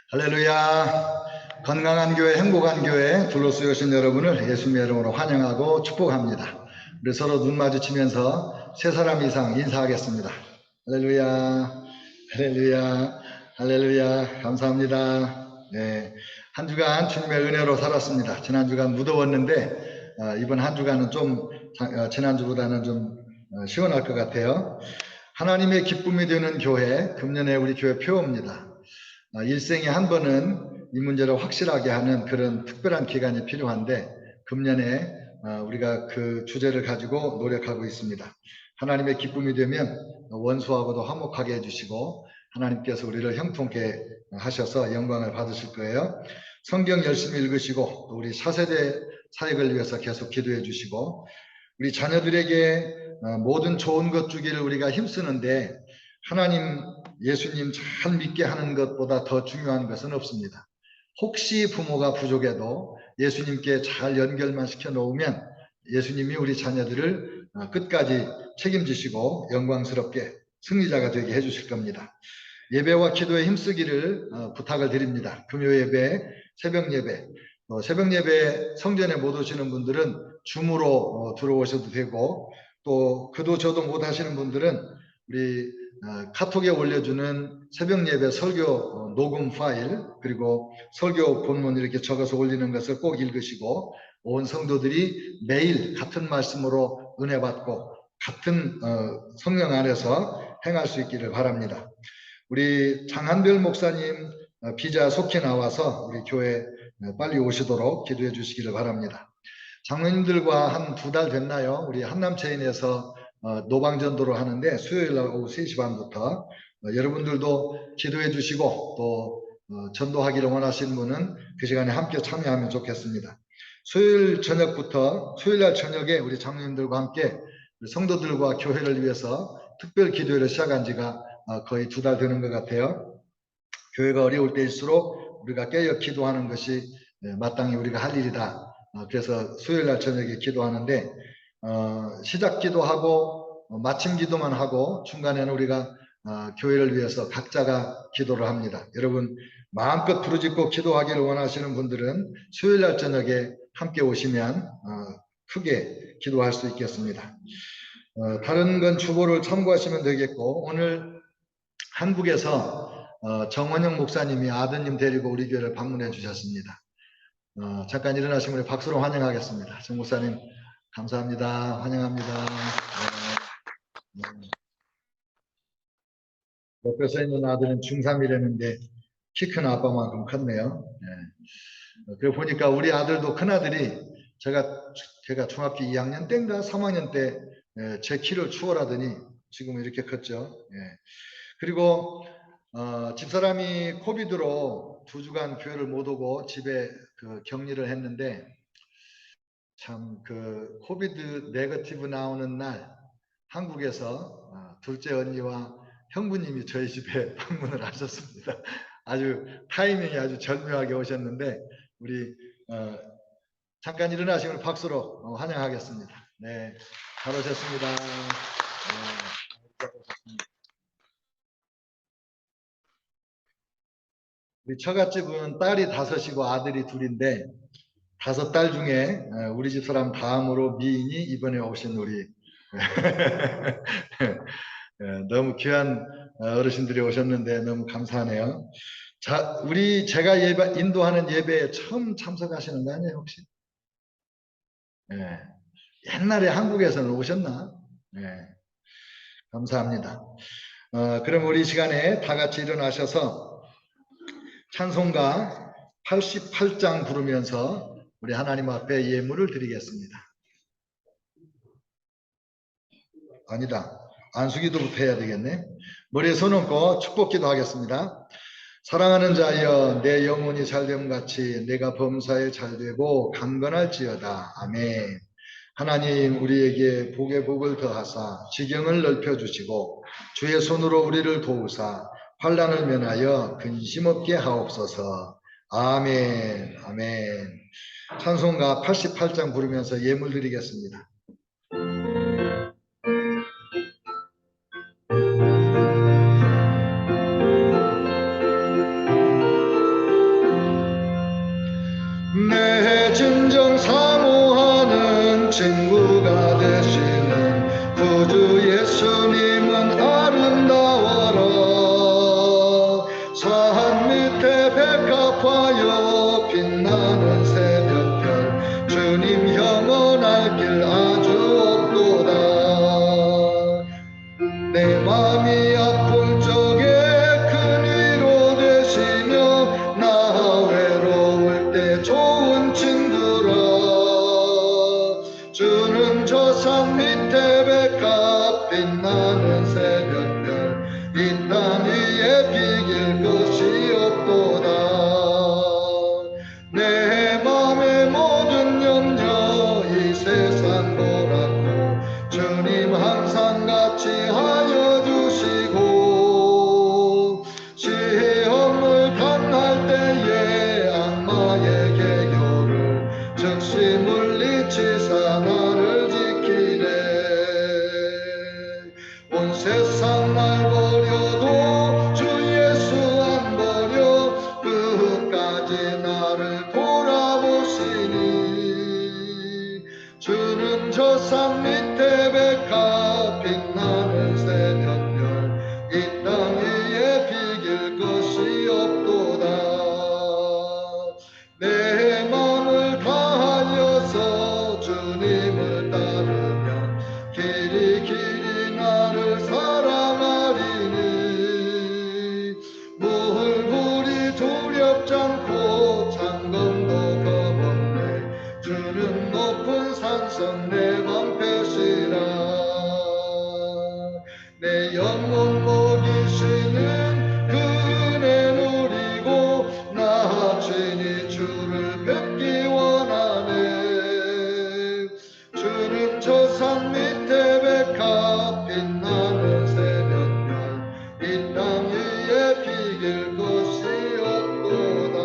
할렐루야. 건강한 교회, 행복한 교회 둘러쓰여 오신 여러분을 예수님의 이름으로 환영하고 축복합니다. 우리 서로 눈 마주치면서 세 사람 이상 인사하겠습니다. 할렐루야. 할렐루야. 할렐루야. 감사합니다. 네, 한 주간 주님의 은혜로 살았습니다. 지난 주간 무더웠는데 이번 한 주간은 좀 지난주보다는 좀 시원할 것 같아요. 하나님의 기쁨이 되는 교회, 금년에 우리 교회 표어입니다. 일생에 한 번은 이 문제를 확실하게 하는 그런 특별한 기간이 필요한데 금년에 우리가 그 주제를 가지고 노력하고 있습니다. 하나님의 기쁨이 되면 원수하고도 화목하게 해주시고 하나님께서 우리를 형통케 하셔서 영광을 받으실 거예요. 성경 열심히 읽으시고 또 우리 차세대 사역을 위해서 계속 기도해 주시고 우리 자녀들에게 모든 좋은 것 주기를 우리가 힘쓰는데 하나님 예수님 잘 믿게 하는 것보다 더 중요한 것은 없습니다. 혹시 부모가 부족해도 예수님께 잘 연결만 시켜 놓으면 예수님이 우리 자녀들을 끝까지 책임지시고 영광스럽게 승리자가 되게 해주실 겁니다. 예배와 기도에 힘쓰기를 부탁을 드립니다. 금요 예배, 새벽 예배, 새벽 예배 성전에 못 오시는 분들은 줌으로 들어오셔도 되고 또 그도 저도 못 하시는 분들은 우리 카톡에 올려주는 새벽 예배 설교 녹음 파일 그리고 설교 본문 이렇게 적어서 올리는 것을 꼭 읽으시고 온 성도들이 매일 같은 말씀으로 은혜 받고 같은 성령 안에서 행할 수 있기를 바랍니다. 우리 장한별 목사님 비자 속히 나와서 우리 교회 빨리 오시도록 기도해 주시기를 바랍니다. 장로님들과 한 2달 됐나요? 우리 한남체인에서 노방전도를 하는데 수요일날 오후 3시 반부터 여러분들도 기도해 주시고 또 전도하기를 원하시는 분은 그 시간에 함께 참여하면 좋겠습니다. 수요일 저녁부터 수요일날 저녁에 우리 장로님들과 함께 성도들과 교회를 위해서 특별 기도회를 시작한 지가 거의 2달 되는 것 같아요. 교회가 어려울 때일수록 우리가 깨어 기도하는 것이 마땅히 우리가 할 일이다. 그래서 수요일날 저녁에 기도하는데 시작 기도하고 마침 기도만 하고 중간에는 우리가 교회를 위해서 각자가 기도를 합니다. 여러분 마음껏 부르짖고 기도하기를 원하시는 분들은 수요일날 저녁에 함께 오시면 크게 기도할 수 있겠습니다. 다른 건 주보를 참고하시면 되겠고 오늘 한국에서 정원영 목사님이 아드님 데리고 우리 교회를 방문해 주셨습니다. 잠깐 일어나시면 박수로 환영하겠습니다. 정 목사님 감사합니다. 환영합니다. 옆에 서 있는 아들은 중3이라는데 키 큰 아빠만큼 컸네요. 그리고 보니까 우리 아들도 큰아들이 제가 중학교 2학년 때인가 3학년 때 제 키를 추월하더니 지금 이렇게 컸죠. 그리고 집사람이 코비드로 2주간 교회를 못 오고 집에 격리를 했는데 참 그 코비드 네거티브 나오는 날 한국에서 둘째 언니와 형부님이 저희 집에 방문을 하셨습니다. 아주 타이밍이 아주 절묘하게 오셨는데 우리 잠깐 일어나시면 박수로 환영하겠습니다. 네, 잘 오셨습니다. 우리 처갓집은 딸이 5이고 아들이 2인데 5딸 중에 우리 집 사람 다음으로 미인이 이번에 오신 우리 너무 귀한 어르신들이 오셨는데 너무 감사하네요. 자, 제가 인도하는 예배에 처음 참석하시는 거 아니에요 혹시? 옛날에 한국에서는 오셨나? 감사합니다. 그럼 우리 시간에 다 같이 일어나셔서 찬송가 88장 부르면서 우리 하나님 앞에 예물을 드리겠습니다. 아니다. 안수기도부터 해야 되겠네. 머리에 손 얹고 축복기도 하겠습니다. 사랑하는 자여 내 영혼이 잘됨같이 내가 범사에 잘되고 강건할지어다. 아멘. 하나님 우리에게 복의 복을 더하사 지경을 넓혀주시고 주의 손으로 우리를 도우사 환난을 면하여 근심 없게 하옵소서. 아멘. 아멘. 찬송가 88장 부르면서 예물 드리겠습니다. 이길 것이 없도다.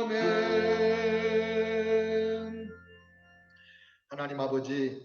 아멘. 하나님 아버지,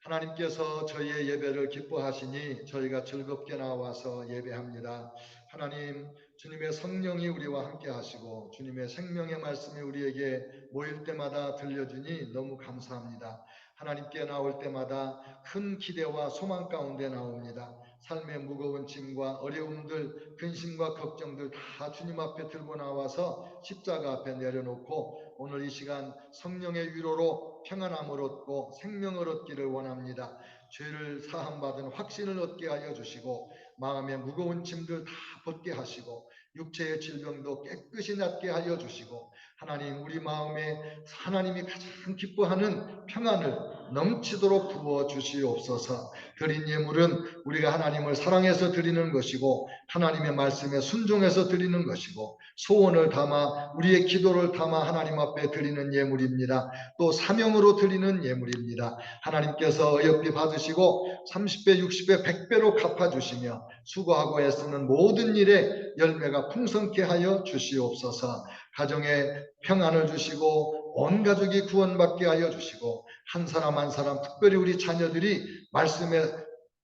하나님께서 저희의 예배를 기뻐하시니 저희가 즐겁게 나와서 예배합니다. 하나님, 주님의 성령이 우리와 함께 하시고 주님의 생명의 말씀이 우리에게 모일 때마다 들려주니 너무 감사합니다. 하나님께 나올 때마다 큰 기대와 소망 가운데 나옵니다. 삶의 무거운 짐과 어려움들, 근심과 걱정들 다 주님 앞에 들고 나와서 십자가 앞에 내려놓고 오늘 이 시간 성령의 위로로 평안함을 얻고 생명을 얻기를 원합니다. 죄를 사함받은 확신을 얻게 하여 주시고 마음의 무거운 짐들 다 벗게 하시고 육체의 질병도 깨끗이 낫게 하여 주시고 하나님, 우리 마음에 하나님이 가장 기뻐하는 평안을 넘치도록 부어 주시옵소서. 드린 예물은 우리가 하나님을 사랑해서 드리는 것이고 하나님의 말씀에 순종해서 드리는 것이고 소원을 담아 우리의 기도를 담아 하나님 앞에 드리는 예물입니다. 또 사명으로 드리는 예물입니다. 하나님께서 어여삐 받으시고 30배, 60배, 100배로 갚아주시며 수고하고 애쓰는 모든 일에 열매가 풍성케 하여 주시옵소서. 가정에 평안을 주시고 온 가족이 구원받게 하여 주시고 한 사람 한 사람, 특별히 우리 자녀들이 말씀에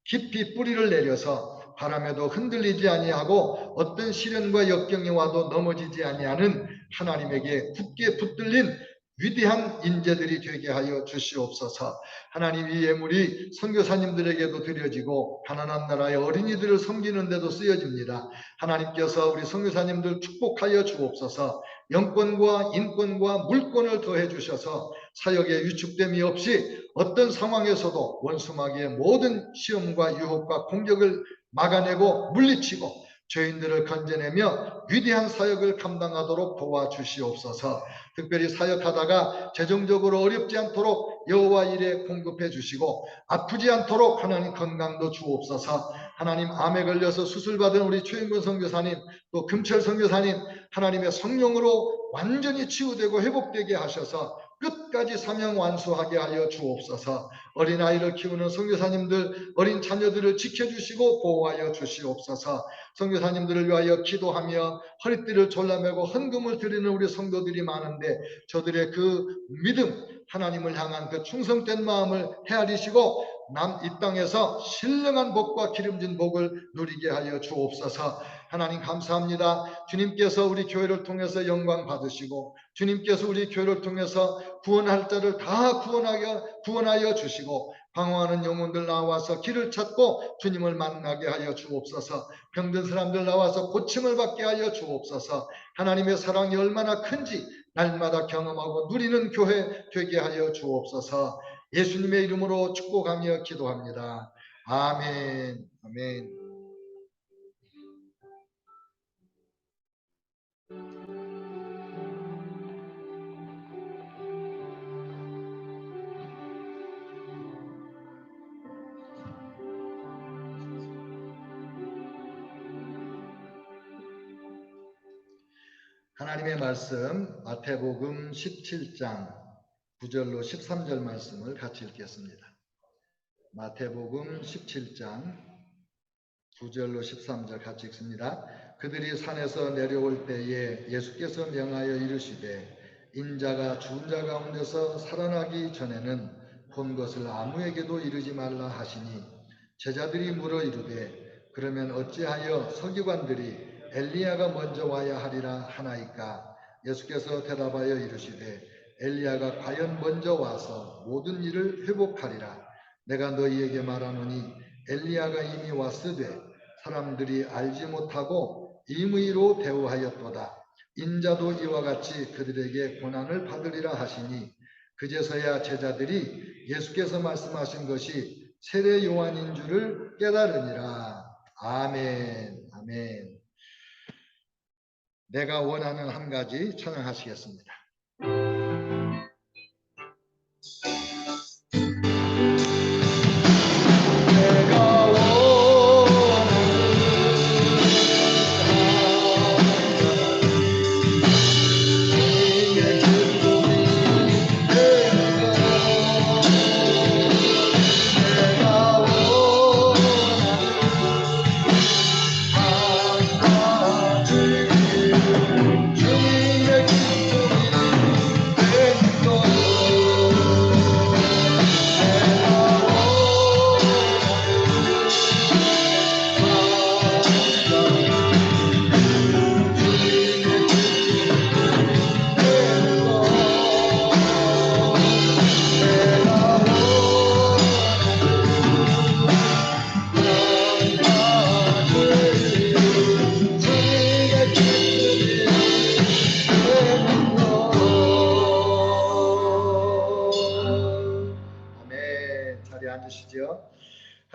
깊이 뿌리를 내려서 바람에도 흔들리지 아니하고 어떤 시련과 역경이 와도 넘어지지 아니하는 하나님에게 굳게 붙들린 위대한 인재들이 되게 하여 주시옵소서. 하나님, 이 예물이 선교사님들에게도 드려지고 가난한 나라의 어린이들을 섬기는 데도 쓰여집니다. 하나님께서 우리 선교사님들 축복하여 주옵소서. 영권과 인권과 물권을 더해 주셔서 사역에 위축됨이 없이 어떤 상황에서도 원수마귀의 모든 시험과 유혹과 공격을 막아내고 물리치고 죄인들을 건져내며 위대한 사역을 감당하도록 도와주시옵소서. 특별히 사역하다가 재정적으로 어렵지 않도록 여호와 일에 공급해 주시고 아프지 않도록 하나님 건강도 주옵소서. 하나님, 암에 걸려서 수술받은 우리 최인근 선교사님, 또 금철 선교사님, 하나님의 성령으로 완전히 치유되고 회복되게 하셔서 끝까지 사명 완수하게 하여 주옵소서. 어린아이를 키우는 선교사님들, 어린 자녀들을 지켜주시고 보호하여 주시옵소서. 선교사님들을 위하여 기도하며 허리띠를 졸라매고 헌금을 드리는 우리 성도들이 많은데 저들의 그 믿음, 하나님을 향한 그 충성된 마음을 헤아리시고 이 땅에서 신령한 복과 기름진 복을 누리게 하여 주옵소서. 하나님 감사합니다. 주님께서 우리 교회를 통해서 영광 받으시고 주님께서 우리 교회를 통해서 구원할 자를 다 구원하여 주시고 방황하는 영혼들 나와서 길을 찾고 주님을 만나게 하여 주옵소서. 병든 사람들 나와서 고침을 받게 하여 주옵소서. 하나님의 사랑이 얼마나 큰지 날마다 경험하고 누리는 교회 되게 하여 주옵소서. 예수님의 이름으로 축복하며 기도합니다. 아멘. 아멘. 하나님의 말씀 마태복음 17장 9절로 13절 말씀을 같이 읽겠습니다. 마태복음 17장 9절로 13절 같이 읽습니다. 그들이 산에서 내려올 때에 예수께서 명하여 이르시되 인자가 죽은 자 가운데서 살아나기 전에는 본 것을 아무에게도 이르지 말라 하시니 제자들이 물어 이르되 그러면 어찌하여 서기관들이 엘리야가 먼저 와야 하리라 하나이까? 예수께서 대답하여 이르시되 엘리야가 과연 먼저 와서 모든 일을 회복하리라. 내가 너희에게 말하노니 엘리야가 이미 왔으되 사람들이 알지 못하고 임의로 대우하였도다. 인자도 이와 같이 그들에게 고난을 받으리라 하시니 그제서야 제자들이 예수께서 말씀하신 것이 세례 요한인 줄을 깨달으니라. 아멘. 아멘. 내가 원하는 한 가지 찬양하시겠습니다.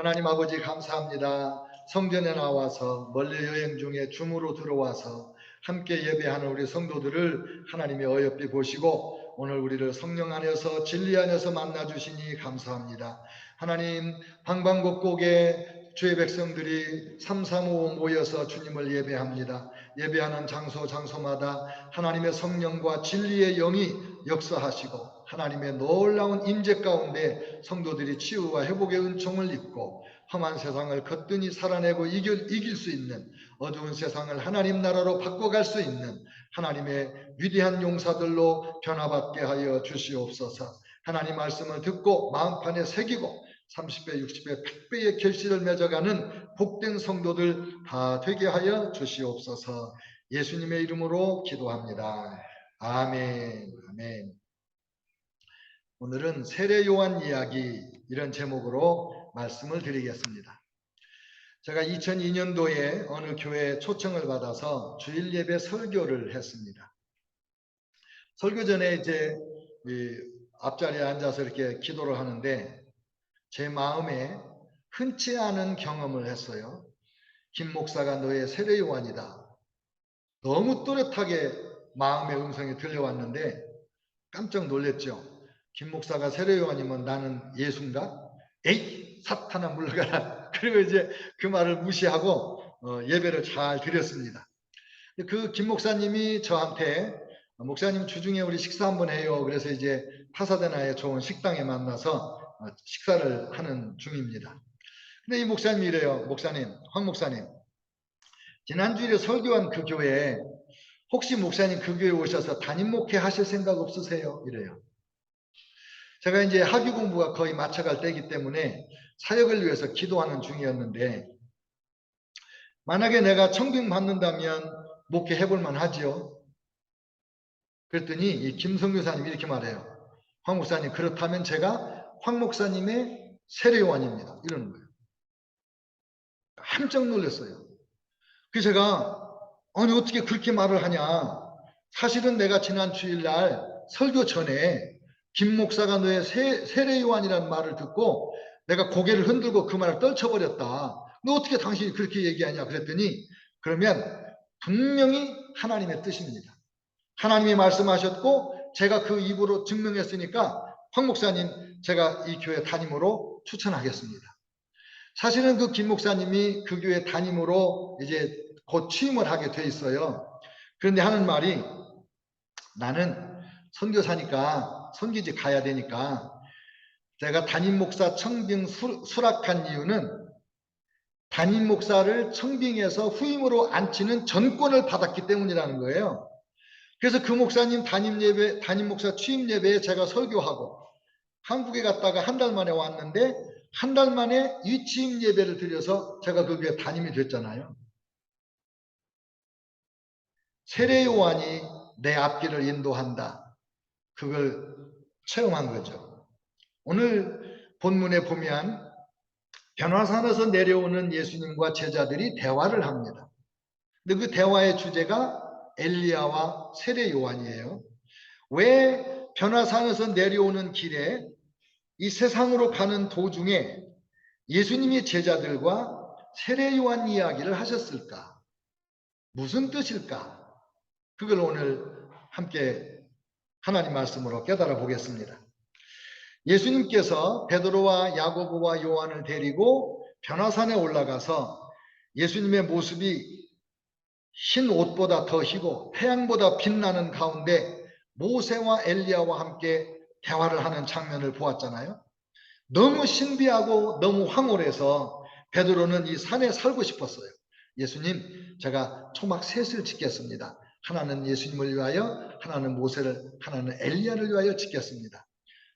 하나님 아버지 감사합니다. 성전에 나와서 멀리 여행 중에 줌으로 들어와서 함께 예배하는 우리 성도들을 하나님이 어여삐 보시고 오늘 우리를 성령 안에서 진리 안에서 만나주시니 감사합니다. 하나님 방방곡곡에 주의 백성들이 삼삼오오 모여서 주님을 예배합니다. 예배하는 장소마다 하나님의 성령과 진리의 영이 역사하시고 하나님의 놀라운 임재 가운데 성도들이 치유와 회복의 은총을 입고 험한 세상을 거뜬히 살아내고 이길 수 있는 어두운 세상을 하나님 나라로 바꿔갈 수 있는 하나님의 위대한 용사들로 변화받게 하여 주시옵소서. 하나님 말씀을 듣고 마음판에 새기고 30배, 60배, 100배의 결실을 맺어가는 복된 성도들 다 되게 하여 주시옵소서. 예수님의 이름으로 기도합니다. 아멘. 아멘. 오늘은 세례 요한 이야기 이런 제목으로 말씀을 드리겠습니다. 제가 2002년도에 어느 교회에 초청을 받아서 주일 예배 설교를 했습니다. 설교 전에 이제 앞자리에 앉아서 이렇게 기도를 하는데 제 마음에 흔치 않은 경험을 했어요. 김 목사가 너의 세례 요한이다. 너무 또렷하게 마음의 음성이 들려왔는데 깜짝 놀랐죠. 김 목사가 세례 요한이면 나는 예수인가? 에이 사탄아 물러가라. 그리고 이제 그 말을 무시하고 예배를 잘 드렸습니다. 그 김 목사님이 저한테 목사님 주중에 우리 식사 한번 해요. 그래서 이제 파사데나의 좋은 식당에 만나서 식사를 하는 중입니다. 근데 이 목사님이 이래요. 목사님, 황 목사님, 지난주일에 설교한 그 교회에 혹시 목사님 그 교회에 오셔서 담임 목회 하실 생각 없으세요? 이래요. 제가 이제 학위 공부가 거의 마쳐갈 때이기 때문에 사역을 위해서 기도하는 중이었는데 만약에 내가 청빙 받는다면 목회 해볼 만하지요. 그랬더니 이 김성규 사님이 이렇게 말해요. 황 목사님 그렇다면 제가 황 목사님의 세례요한입니다. 이러는 거예요. 깜짝 놀랐어요. 그래서 제가 아니 어떻게 그렇게 말을 하냐. 사실은 내가 지난 주일날 설교 전에 김 목사가 너의 세례요한이라는 말을 듣고 내가 고개를 흔들고 그 말을 떨쳐버렸다. 너 어떻게 당신이 그렇게 얘기하냐 그랬더니 그러면 분명히 하나님의 뜻입니다. 하나님이 말씀하셨고 제가 그 입으로 증명했으니까 황 목사님 제가 이 교회 담임으로 추천하겠습니다. 사실은 그 김 목사님이 그 교회 담임으로 이제 곧 취임을 하게 돼 있어요. 그런데 하는 말이 나는 선교사니까 선교지 가야 되니까 제가 담임 목사 청빙 수락한 이유는 담임 목사를 청빙해서 후임으로 앉히는 전권을 받았기 때문이라는 거예요. 그래서 그 목사님 담임 목사 취임 예배에 제가 설교하고 한국에 갔다가 한 달 만에 왔는데 한 달 만에 이 취임 예배를 드려서 제가 그 교회 담임이 됐잖아요. 세례 요한이 내 앞길을 인도한다. 그걸 체험한 거죠. 오늘 본문에 보면 변화산에서 내려오는 예수님과 제자들이 대화를 합니다. 근데 그 대화의 주제가 엘리야와 세례 요한이에요. 왜 변화산에서 내려오는 길에 이 세상으로 가는 도중에 예수님이 제자들과 세례 요한 이야기를 하셨을까? 무슨 뜻일까? 그걸 오늘 함께 하나님 말씀으로 깨달아 보겠습니다. 예수님께서 베드로와 야고보와 요한을 데리고 변화산에 올라가서 예수님의 모습이 흰 옷보다 더 희고 태양보다 빛나는 가운데 모세와 엘리야와 함께 대화를 하는 장면을 보았잖아요. 너무 신비하고 너무 황홀해서 베드로는 이 산에 살고 싶었어요. 예수님, 제가 초막 셋을 짓겠습니다. 하나는 예수님을 위하여, 하나는 모세를, 하나는 엘리야를 위하여 짓겠습니다.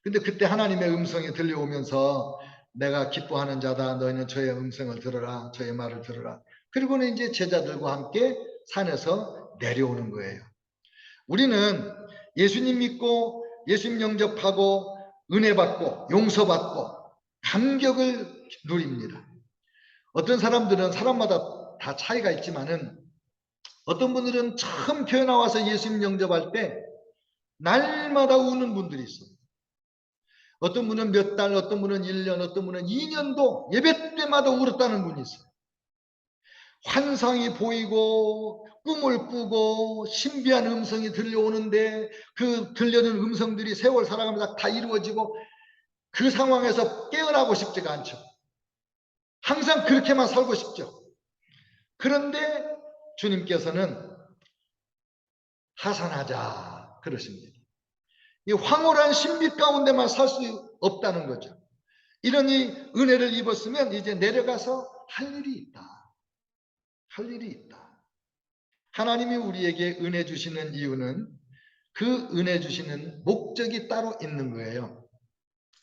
근데 그때 하나님의 음성이 들려오면서 내가 기뻐하는 자다. 너희는 저의 음성을 들어라. 저의 말을 들어라. 그리고는 이제 제자들과 함께 산에서 내려오는 거예요. 우리는 예수님 믿고 예수님 영접하고 은혜 받고 용서받고 감격을 누립니다. 어떤 사람들은 사람마다 다 차이가 있지만은 어떤 분들은 처음 교회 나와서 예수님 영접할 때 날마다 우는 분들이 있어요. 어떤 분은 몇 달, 어떤 분은 1년, 어떤 분은 2년도 예배 때마다 울었다는 분이 있어요. 환상이 보이고 꿈을 꾸고 신비한 음성이 들려오는데 그 들려오는 음성들이 세월 살아가면서 다 이루어지고 그 상황에서 깨어나고 싶지가 않죠. 항상 그렇게만 살고 싶죠. 그런데 주님께서는 하산하자 그러십니다. 이 황홀한 신비 가운데만 살 수 없다는 거죠. 이런 이 은혜를 입었으면 이제 내려가서 할 일이 있다. 할 일이 있다. 하나님이 우리에게 은혜 주시는 이유는 그 은혜 주시는 목적이 따로 있는 거예요.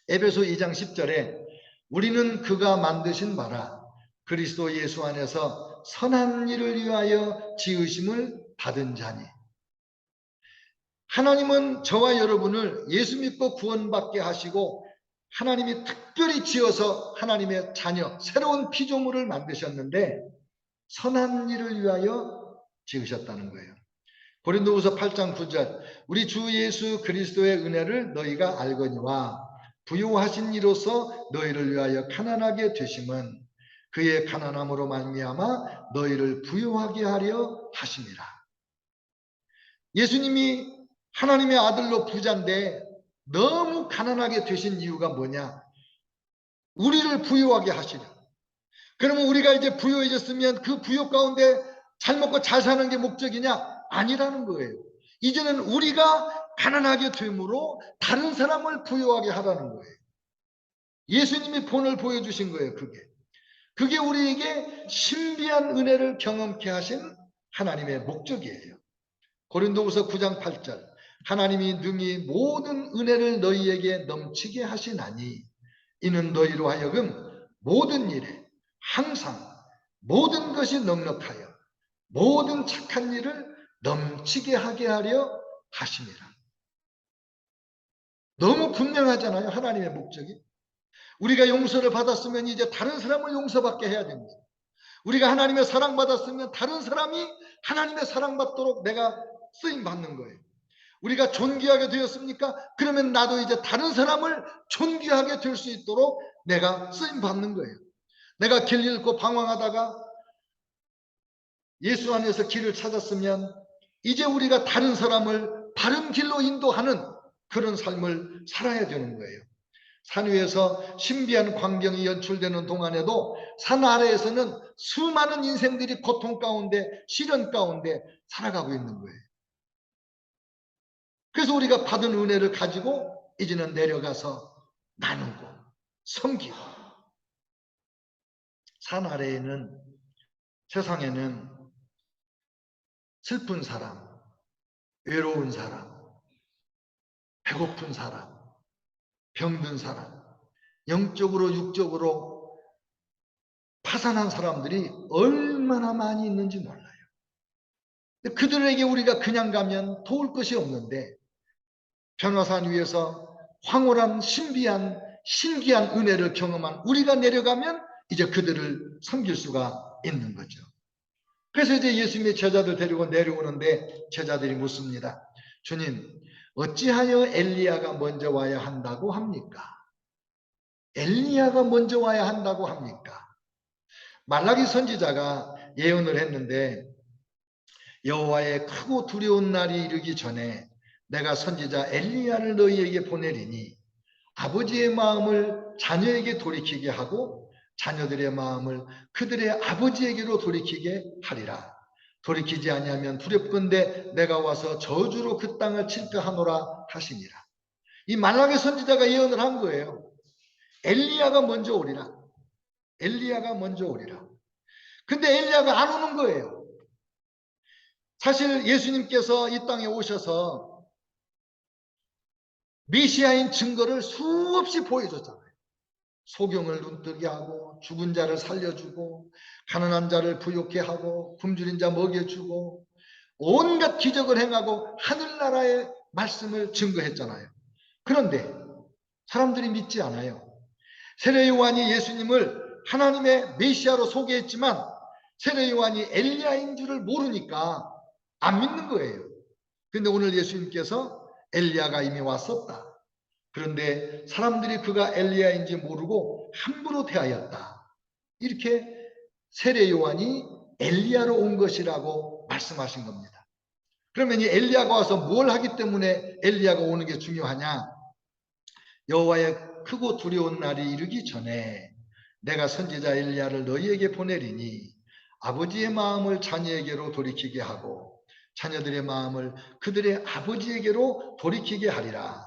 에베소 2장 10절에 우리는 그가 만드신 바라 그리스도 예수 안에서 선한 일을 위하여 지으심을 받은 자니. 하나님은 저와 여러분을 예수 믿고 구원받게 하시고 하나님이 특별히 지어서 하나님의 자녀, 새로운 피조물을 만드셨는데 선한 일을 위하여 지으셨다는 거예요. 고린도후서 8장 9절 우리 주 예수 그리스도의 은혜를 너희가 알거니와 부요하신 이로서 너희를 위하여 가난하게 되심은 그의 가난함으로 말미암아 너희를 부요하게 하려 하심이라. 예수님이 하나님의 아들로 부자인데 너무 가난하게 되신 이유가 뭐냐? 우리를 부요하게 하시려. 그러면 우리가 이제 부요해졌으면 그 부요 가운데 잘 먹고 잘 사는 게 목적이냐? 아니라는 거예요. 이제는 우리가 가난하게 됨으로 다른 사람을 부요하게 하라는 거예요. 예수님이 본을 보여주신 거예요. 그게 우리에게 신비한 은혜를 경험케 하신 하나님의 목적이에요. 고린도후서 9장 8절 하나님이 능히 모든 은혜를 너희에게 넘치게 하시나니 이는 너희로 하여금 모든 일에 항상 모든 것이 넉넉하여 모든 착한 일을 넘치게 하게 하려 하심이라. 너무 분명하잖아요. 하나님의 목적이. 우리가 용서를 받았으면 이제 다른 사람을 용서받게 해야 됩니다. 우리가 하나님의 사랑받았으면 다른 사람이 하나님의 사랑받도록 내가 쓰임받는 거예요. 우리가 존귀하게 되었습니까? 그러면 나도 이제 다른 사람을 존귀하게 될 수 있도록 내가 쓰임받는 거예요. 내가 길 잃고 방황하다가 예수 안에서 길을 찾았으면 이제 우리가 다른 사람을 바른 길로 인도하는 그런 삶을 살아야 되는 거예요. 산 위에서 신비한 광경이 연출되는 동안에도 산 아래에서는 수많은 인생들이 고통 가운데 시련 가운데 살아가고 있는 거예요. 그래서 우리가 받은 은혜를 가지고 이제는 내려가서 나누고 섬기고. 산 아래에는 세상에는 슬픈 사람, 외로운 사람, 배고픈 사람, 병든 사람, 영적으로 육적으로 파산한 사람들이 얼마나 많이 있는지 몰라요. 그들에게 우리가 그냥 가면 도울 것이 없는데 변화산 위에서 황홀한 신비한 신기한 은혜를 경험한 우리가 내려가면 이제 그들을 섬길 수가 있는 거죠. 그래서 이제 예수님의 제자들 데리고 내려오는데 제자들이 묻습니다. 주님, 어찌하여 엘리야가 먼저 와야 한다고 합니까? 엘리야가 먼저 와야 한다고 합니까? 말라기 선지자가 예언을 했는데 여호와의 크고 두려운 날이 이르기 전에 내가 선지자 엘리야를 너희에게 보내리니 아버지의 마음을 자녀에게 돌이키게 하고 자녀들의 마음을 그들의 아버지에게로 돌이키게 하리라. 돌이키지 아니하면 두렵건대 내가 와서 저주로 그 땅을 칠까 하노라 하시니라. 이 말라기 선지자가 예언을 한 거예요. 엘리야가 먼저 오리라. 엘리야가 먼저 오리라. 근데 엘리야가 안 오는 거예요. 사실 예수님께서 이 땅에 오셔서 메시아인 증거를 수없이 보여줬잖아요. 소경을 눈뜨게 하고 죽은 자를 살려주고 가난한 자를 부욕케 하고 굶주린 자 먹여주고 온갖 기적을 행하고 하늘나라의 말씀을 증거했잖아요. 그런데 사람들이 믿지 않아요. 세례 요한이 예수님을 하나님의 메시아로 소개했지만 세례 요한이 엘리야인 줄을 모르니까 안 믿는 거예요. 근데 오늘 예수님께서 엘리야가 이미 왔었다. 그런데 사람들이 그가 엘리야인지 모르고 함부로 대하였다. 이렇게 세례 요한이 엘리야로 온 것이라고 말씀하신 겁니다. 그러면 이 엘리야가 와서 뭘 하기 때문에 엘리야가 오는 게 중요하냐? 여호와의 크고 두려운 날이 이르기 전에 내가 선지자 엘리야를 너희에게 보내리니 아버지의 마음을 자녀에게로 돌이키게 하고 자녀들의 마음을 그들의 아버지에게로 돌이키게 하리라.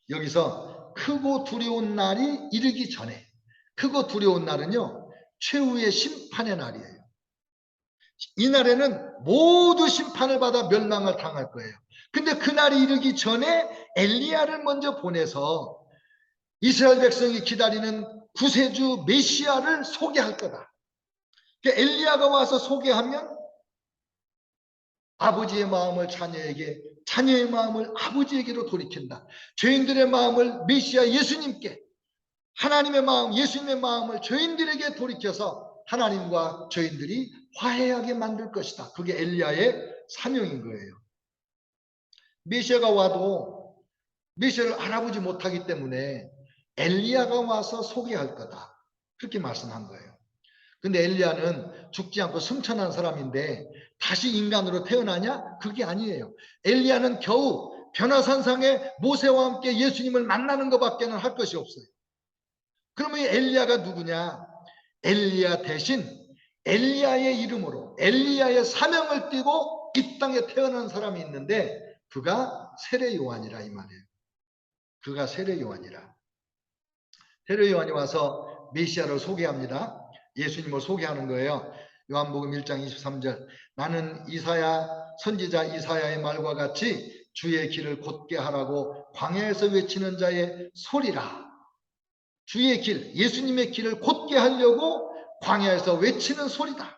여기서 크고 두려운 날이 이르기 전에, 크고 두려운 날은요, 최후의 심판의 날이에요. 이 날에는 모두 심판을 받아 멸망을 당할 거예요. 근데 그 날이 이르기 전에 엘리야를 먼저 보내서 이스라엘 백성이 기다리는 구세주 메시아를 소개할 거다. 그러니까 엘리야가 와서 소개하면 아버지의 마음을 자녀에게, 자녀의 마음을 아버지에게로 돌이킨다. 죄인들의 마음을 메시아 예수님께, 하나님의 마음, 예수님의 마음을 죄인들에게 돌이켜서 하나님과 죄인들이 화해하게 만들 것이다. 그게 엘리야의 사명인 거예요. 메시아가 와도 메시아를 알아보지 못하기 때문에 엘리야가 와서 소개할 거다. 그렇게 말씀한 거예요. 근데 엘리야는 죽지 않고 승천한 사람인데 다시 인간으로 태어나냐? 그게 아니에요. 엘리야는 겨우 변화산상에 모세와 함께 예수님을 만나는 것밖에는 할 것이 없어요. 그러면 이 엘리야가 누구냐? 엘리야 대신 엘리야의 이름으로 엘리야의 사명을 띠고 이 땅에 태어난 사람이 있는데 그가 세례 요한이라 이 말이에요. 그가 세례 요한이라. 세례 요한이 와서 메시아를 소개합니다. 예수님을 소개하는 거예요. 요한복음 1장 23절 나는 이사야 선지자 이사야의 말과 같이 주의 길을 곧게 하라고 광야에서 외치는 자의 소리라. 주의 길, 예수님의 길을 곧게 하려고 광야에서 외치는 소리다.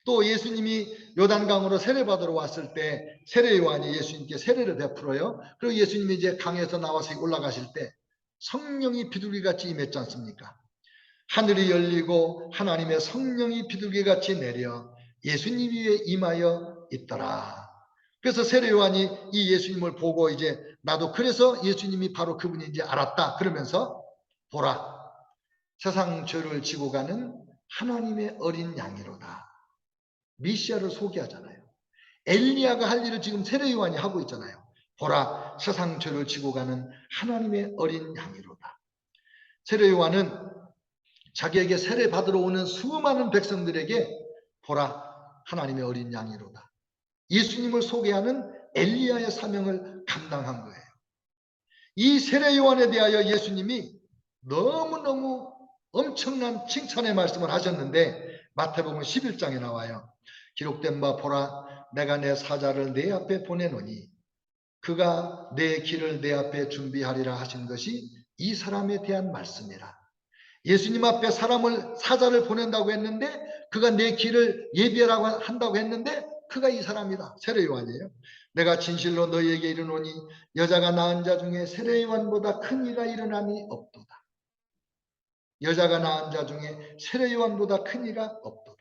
또 예수님이 요단강으로 세례받으러 왔을 때 세례 요한이 예수님께 세례를 베풀어요. 그리고 예수님이 이제 강에서 나와서 올라가실 때 성령이 비둘기같이 임했지 않습니까? 하늘이 열리고 하나님의 성령이 비둘기같이 내려 예수님 위에 임하여 있더라. 그래서 세례 요한이 이 예수님을 보고 이제 나도 그래서 예수님이 바로 그분인지 알았다. 그러면서 보라, 세상 죄를 지고 가는 하나님의 어린 양이로다. 메시아를 소개하잖아요. 엘리야가 할 일을 지금 세례 요한이 하고 있잖아요. 보라, 세상 죄를 지고 가는 하나님의 어린 양이로다. 세례 요한은 자기에게 세례 받으러 오는 수많은 백성들에게 보라, 하나님의 어린 양이로다. 예수님을 소개하는 엘리야의 사명을 감당한 거예요. 이 세례 요한에 대하여 예수님이 너무너무 엄청난 칭찬의 말씀을 하셨는데 마태복음 11장에 나와요. 기록된 바 보라, 내가 내 사자를 내 앞에 보내노니 그가 내 길을 내 앞에 준비하리라 하신 것이 이 사람에 대한 말씀이라. 예수님 앞에 사자를 보낸다고 했는데 그가 내 길을 예비하라고 한다고 했는데 그가 이 사람이다. 세례 요한이에요. 내가 진실로 너희에게 이르노니 여자가 낳은 자 중에 세례 요한보다 큰 이가 일어남이 없도다. 여자가 낳은 자 중에 세례 요한보다 큰 이가 없도다.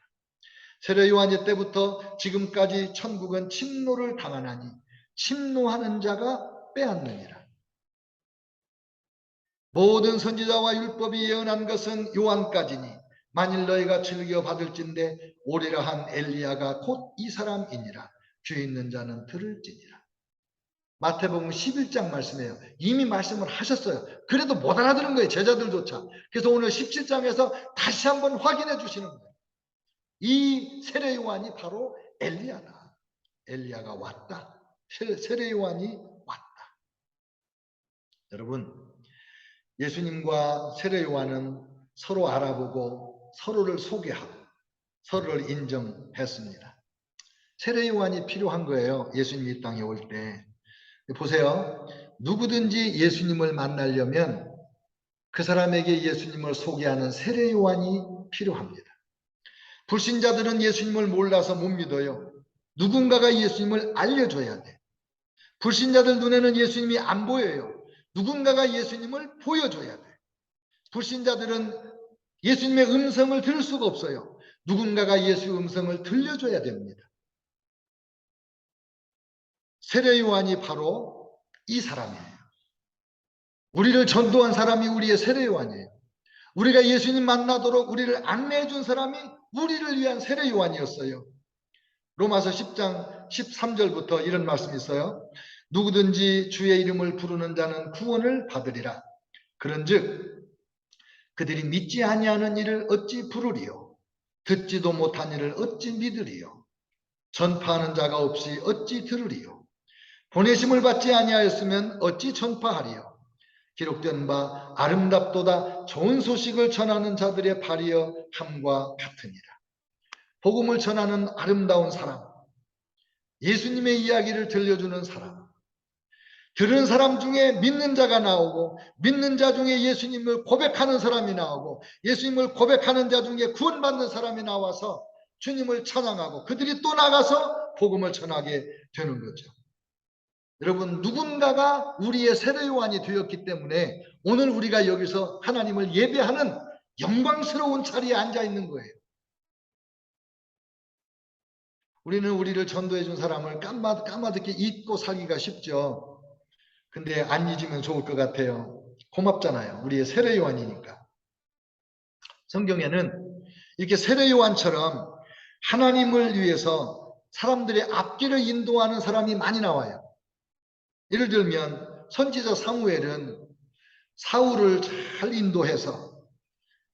세례 요한이 때부터 지금까지 천국은 침노를 당하나니 침노하는 자가 빼앗느니라. 모든 선지자와 율법이 예언한 것은 요한까지니 만일 너희가 즐겨 받을진대 오리라 한 엘리야가 곧 이 사람이니라. 귀 있는 자는 들을지니라. 마태복음 11장 말씀이에요. 이미 말씀을 하셨어요. 그래도 못 알아들은 거예요. 제자들조차. 그래서 오늘 17장에서 다시 한번 확인해 주시는 거예요. 이 세례 요한이 바로 엘리야다. 엘리야가 왔다. 세례 요한이 왔다. 여러분, 예수님과 세례 요한은 서로 알아보고 서로를 소개하고 서로를 인정했습니다. 세례 요한이 필요한 거예요. 예수님이 이 땅에 올 때. 보세요. 누구든지 예수님을 만나려면 그 사람에게 예수님을 소개하는 세례 요한이 필요합니다. 불신자들은 예수님을 몰라서 못 믿어요. 누군가가 예수님을 알려줘야 돼. 불신자들 눈에는 예수님이 안 보여요. 누군가가 예수님을 보여줘야 돼. 불신자들은 예수님의 음성을 들을 수가 없어요. 누군가가 예수의 음성을 들려줘야 됩니다. 세례 요한이 바로 이 사람이에요. 우리를 전도한 사람이 우리의 세례요한이에요. 우리가 예수님 만나도록 우리를 안내해 준 사람이 우리를 위한 세례요한이었어요. 로마서 10장 13절부터 이런 말씀이 있어요. 누구든지 주의 이름을 부르는 자는 구원을 받으리라. 그런즉 그들이 믿지 아니하는 이를 어찌 부르리요? 듣지도 못한 이를 어찌 믿으리요? 전파하는 자가 없이 어찌 들으리요? 보내심을 받지 아니하였으면 어찌 전파하리요? 기록된 바 아름답도다 좋은 소식을 전하는 자들의 발이여 함과 같으니라. 복음을 전하는 아름다운 사람, 예수님의 이야기를 들려주는 사람, 들은 사람 중에 믿는 자가 나오고 믿는 자 중에 예수님을 고백하는 사람이 나오고 예수님을 고백하는 자 중에 구원받는 사람이 나와서 주님을 찬양하고 그들이 또 나가서 복음을 전하게 되는 거죠. 여러분, 누군가가 우리의 세례요한이 되었기 때문에 오늘 우리가 여기서 하나님을 예배하는 영광스러운 자리에 앉아 있는 거예요. 우리는 우리를 전도해 준 사람을 까마득히 잊고 살기가 쉽죠. 근데 안 잊으면 좋을 것 같아요. 고맙잖아요. 우리의 세례요한이니까. 성경에는 이렇게 세례요한처럼 하나님을 위해서 사람들의 앞길을 인도하는 사람이 많이 나와요. 예를 들면 선지자 사무엘은 사울을 잘 인도해서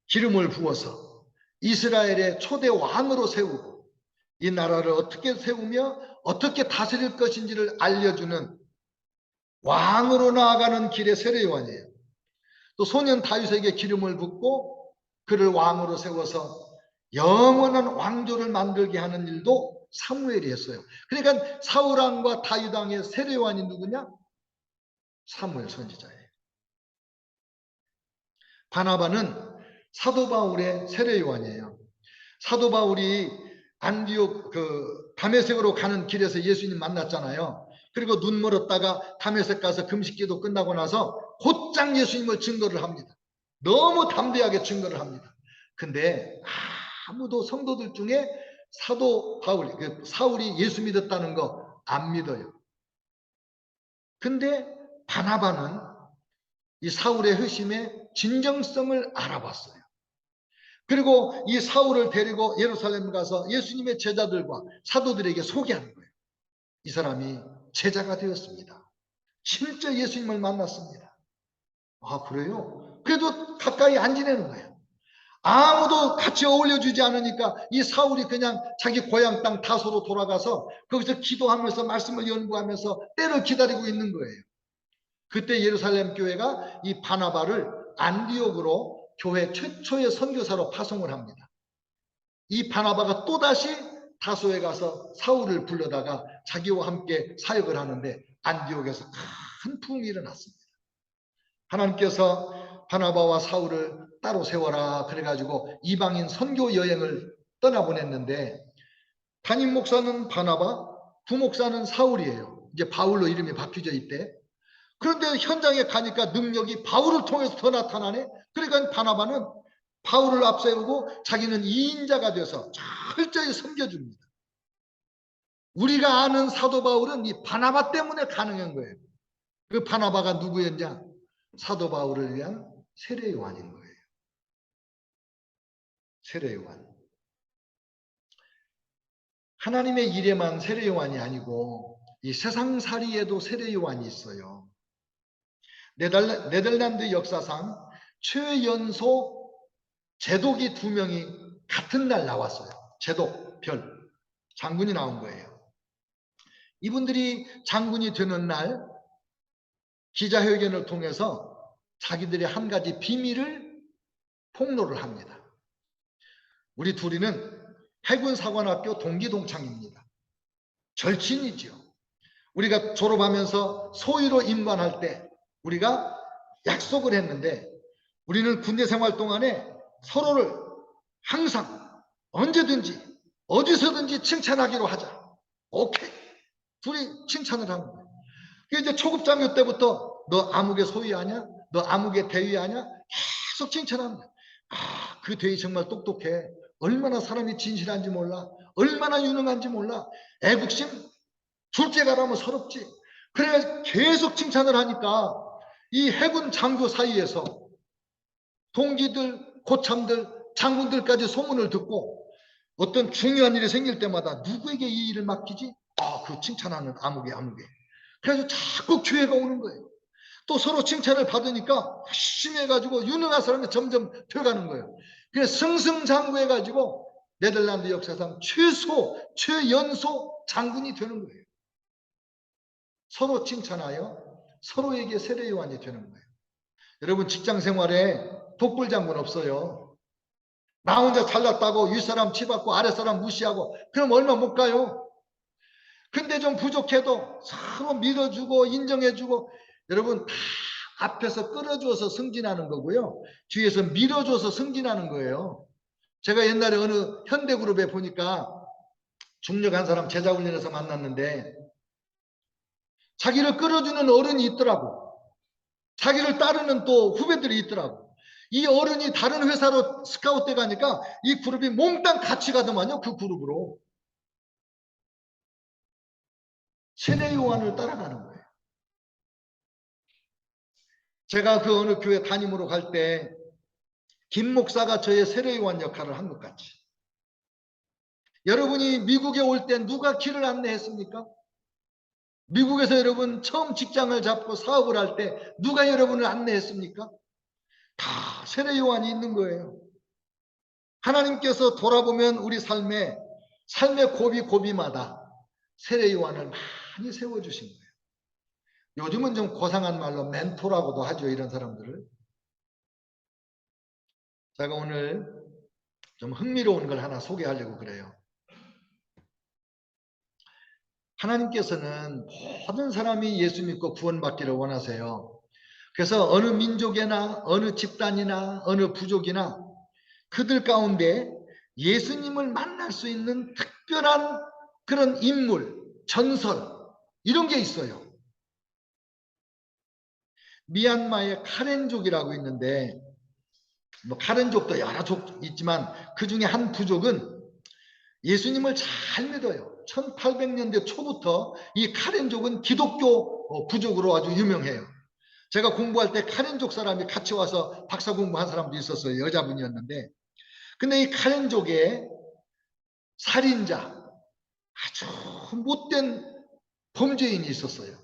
기름을 부어서 이스라엘의 초대 왕으로 세우고 이 나라를 어떻게 세우며 어떻게 다스릴 것인지를 알려주는 왕으로 나아가는 길의 세례요한이에요. 또 소년 다윗에게 기름을 붓고 그를 왕으로 세워서 영원한 왕조를 만들게 하는 일도 사무엘이 했어요. 그러니까 사울 왕과 다윗 왕의 세례요한이 누구냐? 사무엘 선지자예요. 바나바는 사도 바울의 세례요한이에요. 사도 바울이 안디옥 다메섹으로 가는 길에서 예수님 만났잖아요. 그리고 눈 멀었다가 다메섹 가서 금식기도 끝나고 나서 곧장 예수님을 증거를 합니다. 너무 담대하게 증거를 합니다. 근데 아무도 성도들 중에 사도 바울, 사울이 예수 믿었다는 거 안 믿어요. 근데 바나바는 이 사울의 회심의 진정성을 알아봤어요. 그리고 이 사울을 데리고 예루살렘 가서 예수님의 제자들과 사도들에게 소개하는 거예요. 이 사람이 제자가 되었습니다. 실제 예수님을 만났습니다. 아, 그래요? 그래도 가까이 안 지내는 거예요. 아무도 같이 어울려주지 않으니까 이 사울이 그냥 자기 고향 땅 다소로 돌아가서 거기서 기도하면서 말씀을 연구하면서 때를 기다리고 있는 거예요. 그때 예루살렘 교회가 이 바나바를 안디옥으로 교회 최초의 선교사로 파송을 합니다. 이 바나바가 또다시 다소에 가서 사울을 불러다가 자기와 함께 사역을 하는데 안디옥에서 큰 부흥이 일어났습니다. 하나님께서 바나바와 사울을 따로 세워라 그래가지고 이방인 선교 여행을 떠나보냈는데 담임 목사는 바나바, 부목사는 사울이에요. 이제 바울로 이름이 바뀌어져 있대. 그런데 현장에 가니까 능력이 바울을 통해서 더 나타나네. 그러니까 바나바는 바울을 앞세우고 자기는 이인자가 돼서 철저히 섬겨줍니다. 우리가 아는 사도 바울은 이 바나바 때문에 가능한 거예요. 그 바나바가 누구였냐? 사도 바울을 위한 세례요한인 거예요. 세례요한. 하나님의 일에만 세례요한이 아니고 이 세상살이에도 세례요한이 있어요. 네덜란드 역사상 최연소 제독이 2명이 같은 날 나왔어요. 제독, 별, 장군이 나온 거예요. 이분들이 장군이 되는 날 기자회견을 통해서 자기들의 한 가지 비밀을 폭로를 합니다. 우리 둘이는 해군사관학교 동기동창입니다. 절친이죠. 우리가 졸업하면서 소위로 임관할 때 우리가 약속을 했는데 우리는 군대 생활 동안에 서로를 항상 언제든지 어디서든지 칭찬하기로 하자. 오케이. 둘이 칭찬을 하는 거예요. 이제 초급장교 때부터 너 암흑의 소위하냐? 너 암흑의 대위하냐? 계속 칭찬합니다. 아, 그 대위 정말 똑똑해. 얼마나 사람이 진실한지 몰라. 얼마나 유능한지 몰라. 애국심? 둘째 가라면 서럽지. 그래 계속 칭찬을 하니까 이 해군 장교 사이에서 동기들, 고참들, 장군들까지 소문을 듣고 어떤 중요한 일이 생길 때마다 누구에게 이 일을 맡기지? 그 칭찬하는 아무개. 그래서 자꾸 기회가 오는 거예요. 또 서로 칭찬을 받으니까 열심히 해가지고 유능한 사람이 점점 돼가는 거예요. 그래서 승승장구해가지고 네덜란드 역사상 최연소 장군이 되는 거예요. 서로 칭찬하여 서로에게 세례요한이 되는 거예요. 여러분, 직장 생활에 독불장군 없어요. 나 혼자 잘났다고 윗사람 치받고 아랫사람 무시하고 그럼 얼마 못 가요. 근데 좀 부족해도 서로 밀어주고 인정해주고, 여러분 다 앞에서 끌어줘서 승진하는 거고요, 뒤에서 밀어줘서 승진하는 거예요. 제가 옛날에 어느 현대그룹에 보니까 중력한 사람 제자훈련에서 만났는데 자기를 끌어주는 어른이 있더라고. 자기를 따르는 또 후배들이 있더라고. 이 어른이 다른 회사로 스카웃돼 가니까 이 그룹이 몽땅 같이 가더만요. 그 그룹으로. 세례 요한을 따라가는 거예요. 제가 그 어느 교회 담임으로 갈 때 김 목사가 저의 세례 요한 역할을 한 것 같이. 여러분이 미국에 올 때 누가 길을 안내했습니까? 미국에서 여러분 처음 직장을 잡고 사업을 할 때 누가 여러분을 안내했습니까? 다 세례 요한이 있는 거예요. 하나님께서 돌아보면 우리 삶의 고비마다 세례 요한을 많이 세워주신 거예요. 요즘은 좀 고상한 말로 멘토라고도 하죠, 이런 사람들을. 제가 오늘 좀 흥미로운 걸 하나 소개하려고 그래요. 하나님께서는 모든 사람이 예수 믿고 구원받기를 원하세요. 그래서 어느 민족이나 어느 집단이나 어느 부족이나 그들 가운데 예수님을 만날 수 있는 특별한 그런 인물, 전설, 이런 게 있어요. 미얀마의 카렌족이라고 있는데, 카렌족도 여러 족 있지만 그 중에 한 부족은 예수님을 잘 믿어요. 1800년대 초부터 이 카렌족은 기독교 부족으로 아주 유명해요. 제가 공부할 때 카렌족 사람이 같이 와서 박사 공부한 사람도 있었어요. 여자분이었는데. 근데 이 카렌족에 살인자, 아주 못된 범죄인이 있었어요.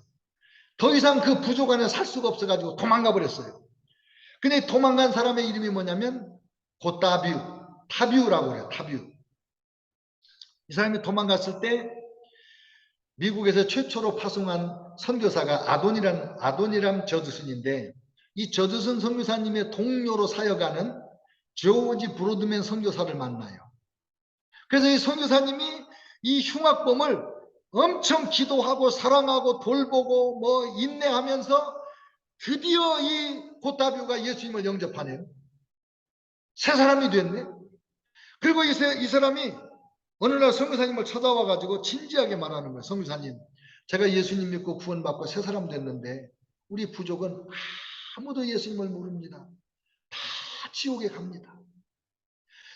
더 이상 그 부족 안에 살 수가 없어가지고 도망가 버렸어요. 근데 도망간 사람의 이름이 뭐냐면 타뷰라고 그래요. 타뷰. 이 사람이 도망갔을 때 미국에서 최초로 파송한 선교사가 아도니람 저드슨인데, 이 저드슨 선교사님의 동료로 사역하는 조지 브로드맨 선교사를 만나요. 그래서 이 선교사님이 이 흉악범을 엄청 기도하고 사랑하고 돌보고 인내하면서 드디어 이 고타뷰가 예수님을 영접하네요. 새 사람이 됐네. 그리고 이 사람이 어느 날 선교사님을 찾아와 가지고 진지하게 말하는 거예요. 선교사님, 제가 예수님 믿고 구원받고 새 사람 됐는데 우리 부족은 아무도 예수님을 모릅니다. 다 지옥에 갑니다.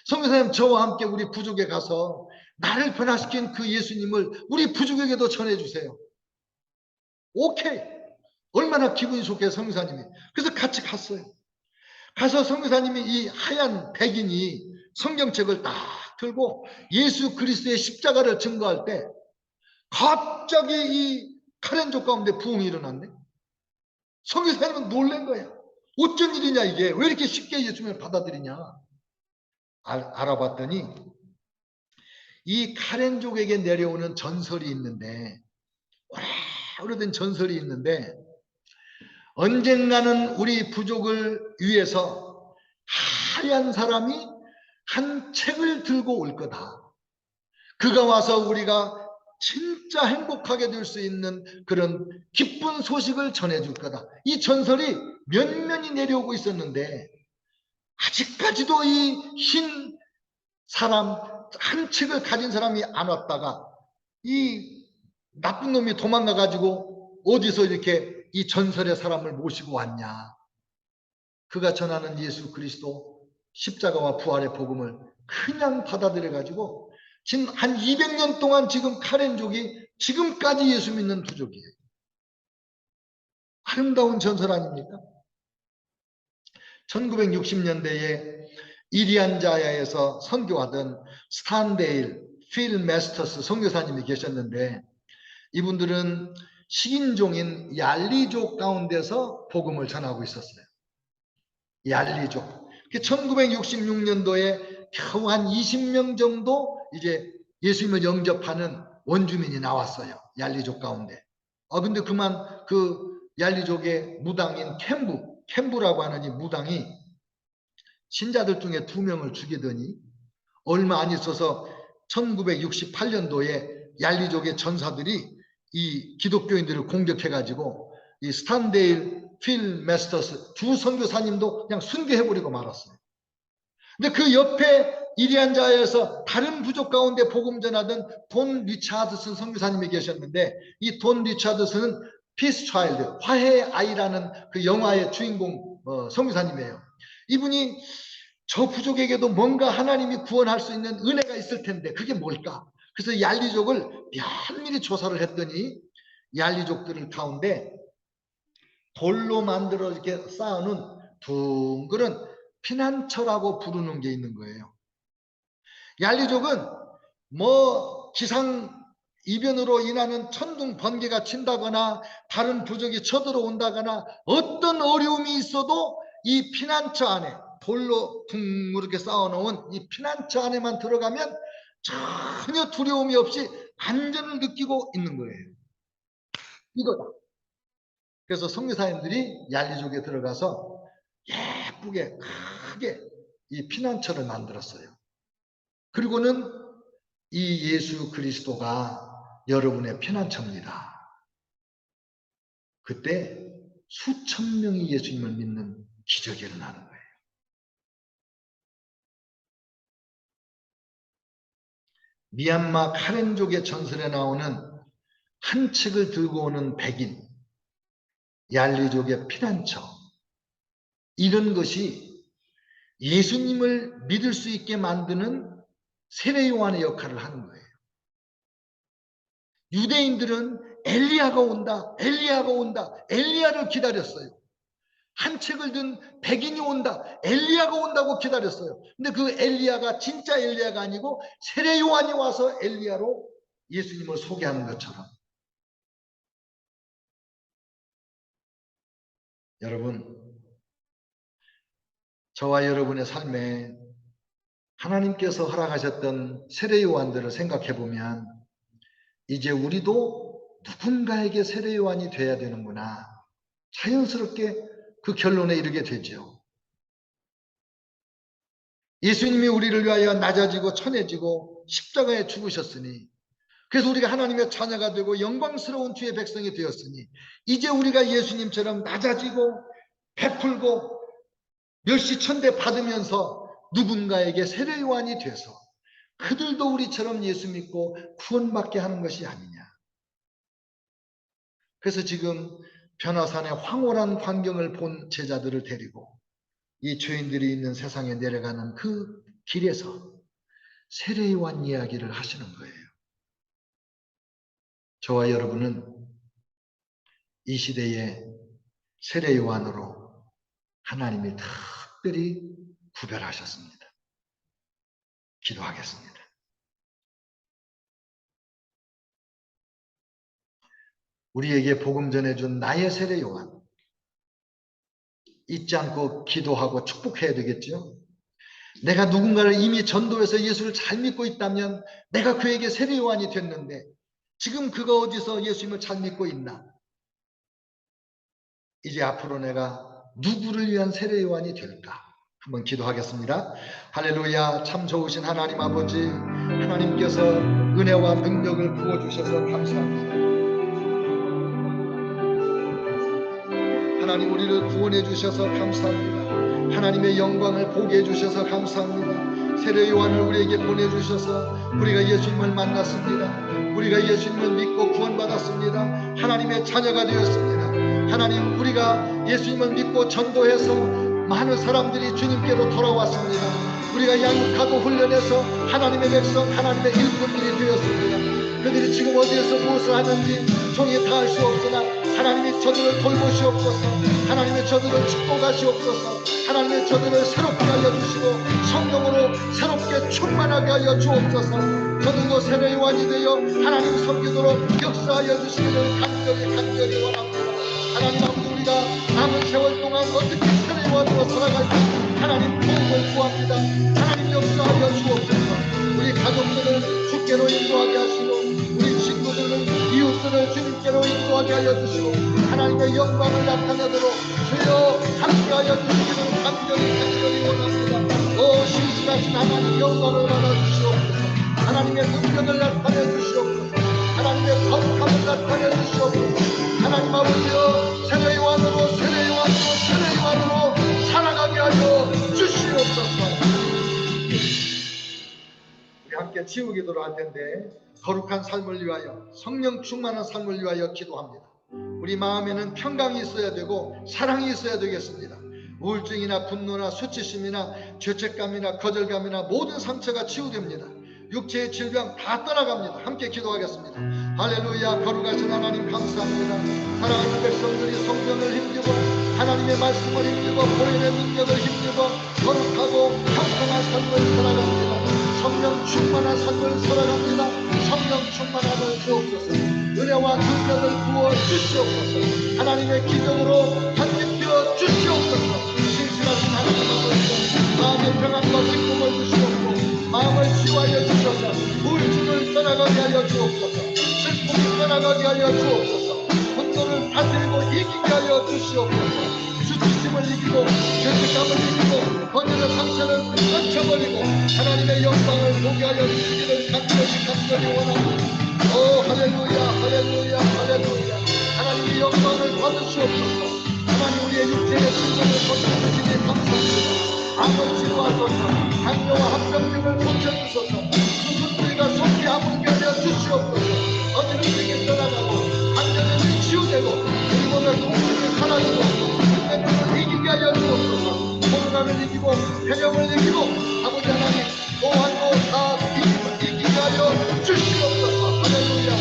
선교사님, 저와 함께 우리 부족에 가서 나를 변화시킨 그 예수님을 우리 부족에게도 전해주세요. 오케이. 얼마나 기분이 좋게 선교사님이. 그래서 같이 갔어요. 가서 선교사님이 이 하얀 백인이 성경책을 딱 들고 예수 그리스도의 십자가를 증거할 때 갑자기 이 카렌족 가운데 부흥이 일어났네. 선교사님은 놀란 거야. 어쩐 일이냐 이게. 왜 이렇게 쉽게 예수님을 받아들이냐. 알아봤더니 이 카렌족에게 내려오는 전설이 있는데, 오래된 전설이 있는데, 언젠가는 우리 부족을 위해서 하얀 사람이 한 책을 들고 올 거다. 그가 와서 우리가 진짜 행복하게 될 수 있는 그런 기쁜 소식을 전해줄 거다. 이 전설이 몇 년이 내려오고 있었는데 아직까지도 이 흰 사람, 한 책을 가진 사람이 안 왔다가 이 나쁜 놈이 도망가 가지고 어디서 이렇게 이 전설의 사람을 모시고 왔냐. 그가 전하는 예수 그리스도 십자가와 부활의 복음을 그냥 받아들여 가지고 지금 한 200년 동안 지금 카렌족이 지금까지 예수 믿는 부족이에요. 아름다운 전설 아닙니까? 1960년대에 이리안자야에서 선교하던 스탄데일 필 메스터스 선교사님이 계셨는데, 이분들은 식인종인 얄리족 가운데서 복음을 전하고 있었어요. 얄리족. 1966년도에 겨우 한 20명 정도 이제 예수님을 영접하는 원주민이 나왔어요. 얄리족 가운데. 근데 그만 그 얄리족의 무당인 캠부라고 하는 이 무당이 신자들 중에 2명을 죽이더니 얼마 안 있어서 1968년도에 얄리족의 전사들이 이 기독교인들을 공격해가지고 이 스탄데일 필 메스터스 주 선교사님도 그냥 순교해버리고 말았어요. 근데 그 옆에 이리안자에서 다른 부족 가운데 복음 전하던 돈 리차드슨 선교사님이 계셨는데, 이 돈 리차드슨은 피스 차일드, 화해의 아이라는 그 영화의 주인공 선교사님이에요. 이분이 저 부족에게도 뭔가 하나님이 구원할 수 있는 은혜가 있을 텐데 그게 뭘까? 그래서 얄리족을 면밀히 조사를 했더니 얄리족들 가운데 돌로 만들어 이렇게 쌓아놓은 둥그런 피난처라고 부르는 게 있는 거예요. 얄리족은 뭐 기상 이변으로 인하는 천둥 번개가 친다거나 다른 부족이 쳐들어온다거나 어떤 어려움이 있어도 이 피난처 안에 돌로 둥그렇게 쌓아놓은 이 피난처 안에만 들어가면 전혀 두려움이 없이 안전을 느끼고 있는 거예요. 이거다. 그래서 선교사님들이 얄리족에 들어가서 예쁘게 크게 이 피난처를 만들었어요. 그리고는 이 예수 그리스도가 여러분의 피난처입니다. 그때 수천 명이 예수님을 믿는 기적이 일어나는 거예요. 미얀마 카렌족의 전설에 나오는 한 책을 들고 오는 백인, 얄리족의 피난처, 이런 것이 예수님을 믿을 수 있게 만드는 세례 요한의 역할을 하는 거예요. 유대인들은 엘리야가 온다, 엘리야가 온다, 엘리야를 기다렸어요. 한 책을 든 백인이 온다, 엘리야가 온다고 기다렸어요. 근데 그 엘리야가 진짜 엘리야가 아니고 세례 요한이 와서 엘리야로 예수님을 소개하는 것처럼, 여러분, 저와 여러분의 삶에 하나님께서 허락하셨던 세례 요한들을 생각해 보면 이제 우리도 누군가에게 세례 요한이 돼야 되는구나, 자연스럽게 그 결론에 이르게 되죠. 예수님이 우리를 위하여 낮아지고 천해지고 십자가에 죽으셨으니, 그래서 우리가 하나님의 자녀가 되고 영광스러운 주의 백성이 되었으니, 이제 우리가 예수님처럼 낮아지고 베풀고 멸시천대 받으면서 누군가에게 세례 요한이 돼서 그들도 우리처럼 예수 믿고 구원받게 하는 것이 아니냐. 그래서 지금 변화산의 황홀한 광경을 본 제자들을 데리고 이 죄인들이 있는 세상에 내려가는 그 길에서 세례 요한 이야기를 하시는 거예요. 저와 여러분은 이 시대에 세례 요한으로 하나님이 특별히 구별하셨습니다. 기도하겠습니다. 우리에게 복음 전해준 나의 세례 요한, 잊지 않고 기도하고 축복해야 되겠죠. 내가 누군가를 이미 전도해서 예수를 잘 믿고 있다면 내가 그에게 세례 요한이 됐는데 지금 그가 어디서 예수님을 잘 믿고 있나? 이제 앞으로 내가 누구를 위한 세례 요한이 될까? 한번 기도하겠습니다. 할렐루야. 참 좋으신 하나님 아버지, 하나님께서 은혜와 능력을 부어주셔서 감사합니다. 하나님, 우리를 구원해 주셔서 감사합니다. 하나님의 영광을 보게 해주셔서 감사합니다. 세례 요한을 우리에게 보내주셔서 우리가 예수님을 만났습니다. 우리가 예수님을 믿고 구원받았습니다. 하나님의 자녀가 되었습니다. 하나님, 우리가 예수님을 믿고 전도해서 많은 사람들이 주님께로 돌아왔습니다. 우리가 양육하고 훈련해서 하나님의 백성, 하나님의 일꾼들이 되었습니다. 그들이 지금 어디에서 무엇을 하는지 종이 다 알 수 없으나 하나님이 저들을 돌보시옵소서. 하나님의 저들을 축복하시옵소서. 하나님의 저들을 새롭게 하여 주시고 성령으로 새롭게 충만하게 하여 주옵소서. 저들도 세례 요한이 되어 하나님 섬기도록 역사하여 주시기를 간절히 원합니다. 하나님 아버지, 우리가 남은 세월 동안 어떻게 세례 요한으로 살아갈지 하나님 도움을 구합니다. 하나님 역사하여 주옵소서. 우리 가족들을 주께로 인도하게 하시고 우리 친구들을 이웃들을 주님께로 인도하게 하여 주시고 하나님의 영광을 나타내도록 주여 함께하여 주시기를 간절히 원합니다. 오 신실하신 하나님, 영광을 받아주시옵소서. 하나님의 능력을 나타내 주시옵소서. 하나님의 거룩함을 나타내 주시옵소서. 하나님 아버지여, 세례 요한으로 살아가게 하여 주시옵소서. 우리 함께 지우기도록 할 텐데, 거룩한 삶을 위하여, 성령 충만한 삶을 위하여 기도합니다. 우리 마음에는 평강이 있어야 되고 사랑이 있어야 되겠습니다. 우울증이나 분노나 수치심이나 죄책감이나 거절감이나 모든 상처가 치유됩니다. 육체의 질병 다 떠나갑니다. 함께 기도하겠습니다. 할렐루야. 거룩하신 하나님 감사합니다. 사랑하는 백성들이 성경을 힘주고 하나님의 말씀을 힘주고 보혈의 능력을 힘주고 거룩하고 평평한 삶을 살아갑니다. 성령 충만한 삶을 살아갑니다. 성령 충만함을 주옵소서. 은혜와 능력을 부어 주시옵소서. 하나님의 기적으로 함께하여 주시옵소서. 신실하신 하나님 아버지, 마음의 평안과 기쁨을 주시옵고 마음을 치유하여 주셔서 우울증을 떠나가게 하여 주옵소서. 슬픔을 떠나가게 하여 주옵소서. 분노를 다스리고 이기게 하여 주시옵소서. 수치심을 이기고 죄책감을 이기고 거절의 상처를 떨쳐버리고 하나님의 영광을 보게 하여 주시기를 간절히 원합니다. 오 할렐루야. 하나님의 영광을 받으시옵소서. 하나님, 우리의 육체의 질병을 고쳐주시니 감사합니다. 암을 치료하소서. 당뇨와 합병증을 고쳐주소서. 수술부위가 속히 아물게 하여 주시옵소서. 어지럼증이 떠나가고 관절염이 치유되고 우리 몸의 통증이 사라지고 흉내병을 이기게 하여 주옵소서. 코로나를 이기고 폐렴을 이기고 아버지 하나님 또한도 다 이기게 하여 주시옵소서. 할렐루야.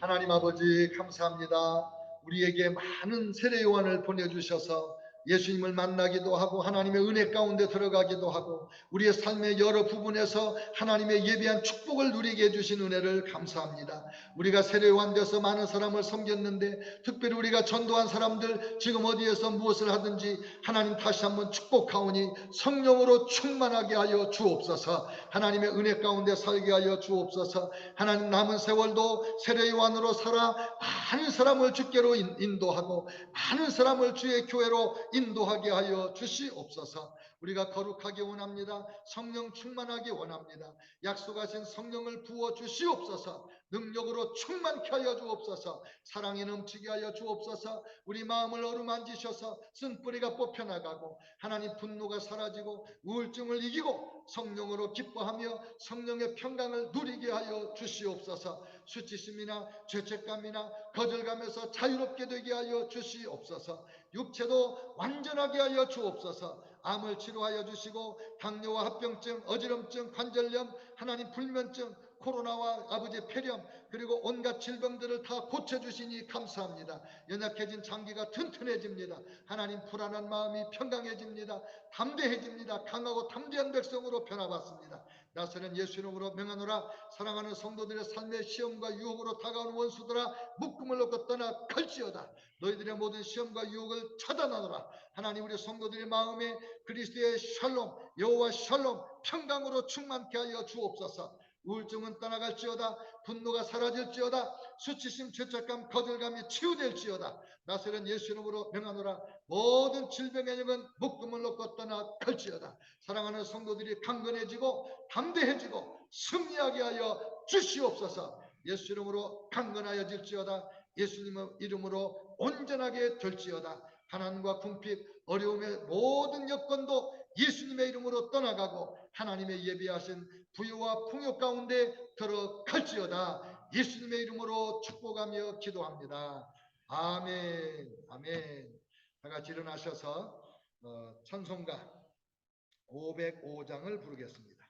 하나님 아버지 감사합니다. 우리에게 많은 세례 요한을 보내주셔서 예수님을 만나기도 하고 하나님의 은혜 가운데 들어가기도 하고 우리의 삶의 여러 부분에서 하나님의 예비한 축복을 누리게 해주신 은혜를 감사합니다. 우리가 세례 요한 되어서 많은 사람을 섬겼는데 특별히 우리가 전도한 사람들 지금 어디에서 무엇을 하든지 하나님 다시 한번 축복하오니 성령으로 충만하게 하여 주옵소서. 하나님의 은혜 가운데 살게 하여 주옵소서. 하나님 남은 세월도 세례 요한으로 살아 많은 사람을 주께로 인도하고 많은 사람을 주의 교회로 인도하게 하여 주시옵소서. 우리가 거룩하게 원합니다. 성령 충만하게 원합니다. 약속하신 성령을 부어 주시옵소서. 능력으로 충만케 하여 주옵소서. 사랑에 넘치게 하여 주옵소서. 우리 마음을 어루만지셔서 쓴뿌리가 뽑혀나가고 하나님 분노가 사라지고 우울증을 이기고 성령으로 기뻐하며 성령의 평강을 누리게 하여 주시옵소서. 수치심이나 죄책감이나 거절감에서 자유롭게 되게 하여 주시옵소서. 육체도 완전하게 하여 주옵소서. 암을 치료하여 주시고 당뇨와 합병증, 어지럼증, 관절염, 하나님 불면증, 코로나와 아버지 폐렴 그리고 온갖 질병들을 다 고쳐주시니 감사합니다. 연약해진 장기가 튼튼해집니다. 하나님 불안한 마음이 평강해집니다. 담대해집니다. 강하고 담대한 백성으로 변화받습니다. 나서는 예수 이름으로 명하노라. 사랑하는 성도들의 삶의 시험과 유혹으로 다가오는 원수들아 묶음을 놓고 떠나 갈지어다. 너희들의 모든 시험과 유혹을 차단하노라. 하나님 우리 성도들의 마음에 그리스도의 샬롬 여호와 샬롬 평강으로 충만케 하여 주옵소서. 우울증은 떠나갈지어다. 분노가 사라질지어다. 수치심 죄책감 거절감이 치유될지어다. 나서는 예수 이름으로 명하노라. 모든 질병의 영은 묶음을 놓고 떠나갈지어다. 사랑하는 성도들이 강건해지고 담대해지고 승리하게 하여 주시옵소서. 예수 이름으로 강건하여질지어다. 예수님의 이름으로 온전하게 될지어다. 가난과 궁핍 어려움의 모든 여건도 예수님의 이름으로 떠나가고 하나님의 예비하신 부유와 풍요 가운데 들어갈지어다. 예수님의 이름으로 축복하며 기도합니다. 아멘. 아멘. 다 같이 일어나셔서 찬송가 505장을 부르겠습니다.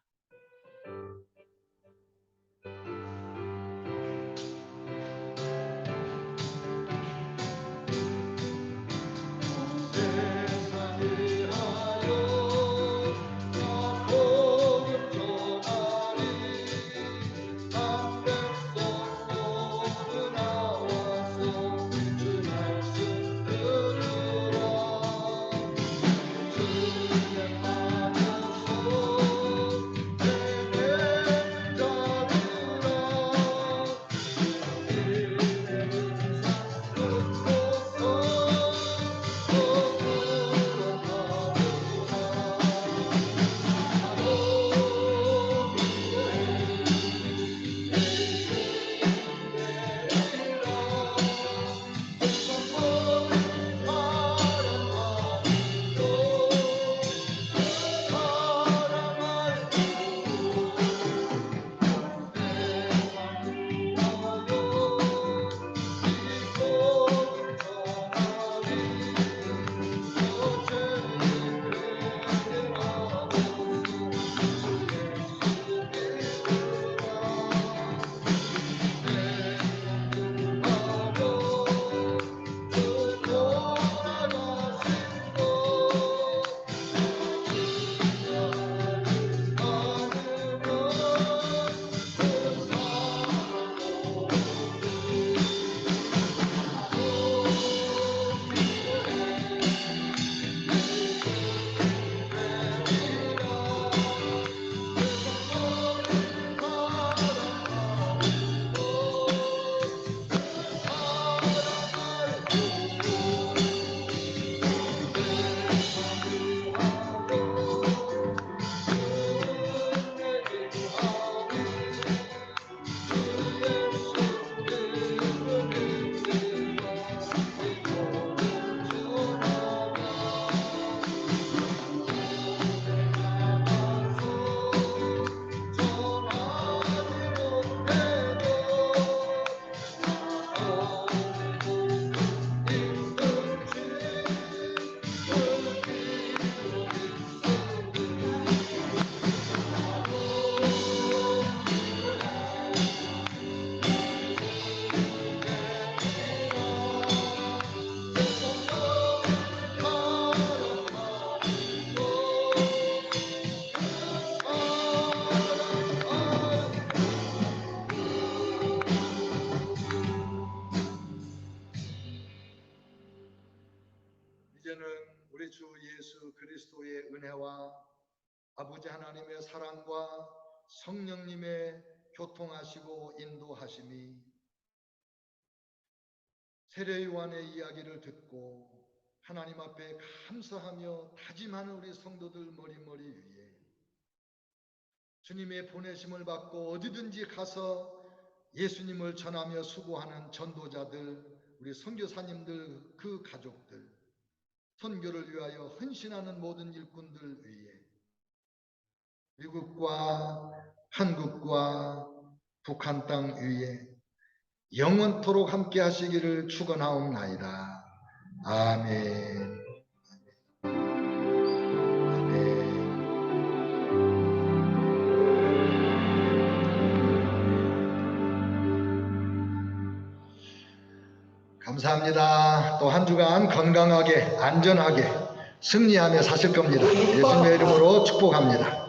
아버지 하나님의 사랑과 성령님의 교통하시고 인도하심이 세례요한의 이야기를 듣고 하나님 앞에 감사하며 다짐하는 우리 성도들 머리머리 위에 주님의 보내심을 받고 어디든지 가서 예수님을 전하며 수고하는 전도자들, 우리 선교사님들, 그 가족들, 선교를 위하여 헌신하는 모든 일꾼들 위에 미국과 한국과 북한 땅 위에 영원토록 함께 하시기를 축원하옵나이다. 아멘. 감사합니다. 또 한 주간 건강하게 안전하게 승리하며 사실 겁니다. 예수님의 이름으로 축복합니다.